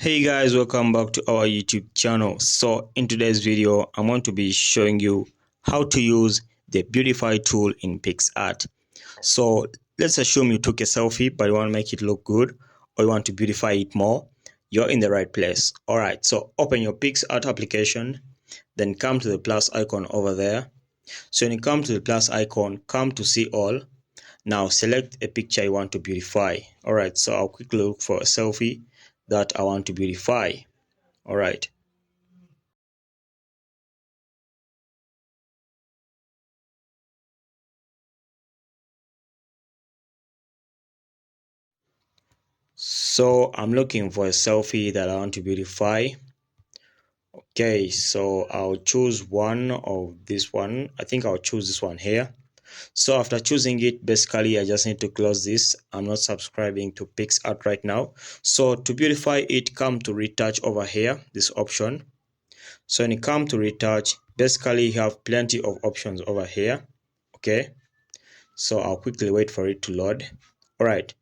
Hey guys, welcome back to our YouTube channel. So in today's video I'm going to be showing you how to use the Beautify tool in Picsart. So let's assume you took a selfie but you want to make it look good, or you want to beautify it more. You're in the right place. Alright, so open your Picsart application, then come to the plus icon over there. So when you come to the plus icon, come to see all. Now select a picture you want to beautify. Alright, so I'll quickly look for a selfie that I want to beautify. Alright. So I'm looking for a selfie that I want to beautify. Okay, so I'll choose one of this one. I think I'll choose this one here. So after choosing it, basically I just need to close this. I'm not subscribing to Picsart right now. So to beautify it, come to retouch over here, this option. So when you come to retouch, basically you have plenty of options over here. Okay, so I'll quickly wait for it to load. All right,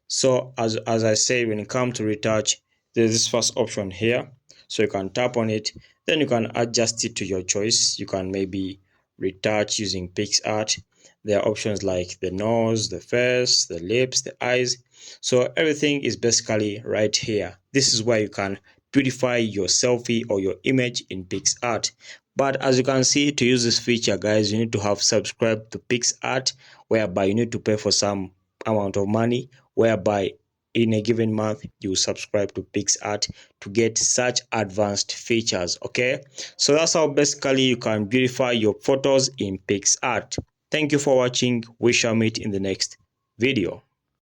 so as I say, when you come to retouch, there's this first option here, so you can tap on it, then you can adjust it to your choice. You can maybe retouch using Picsart. There are options like the nose, the face, the lips, the eyes, so everything is basically right here. This is where you can beautify your selfie or your image in Picsart. But as you can see, to use this feature, guys, you need to have subscribed to Picsart, whereby you need to pay for some amount of money, whereby in a given month you subscribe to Picsart to get such advanced features. Okay, so that's how basically you can beautify your photos in Picsart. Thank you for watching. We shall meet in the next video.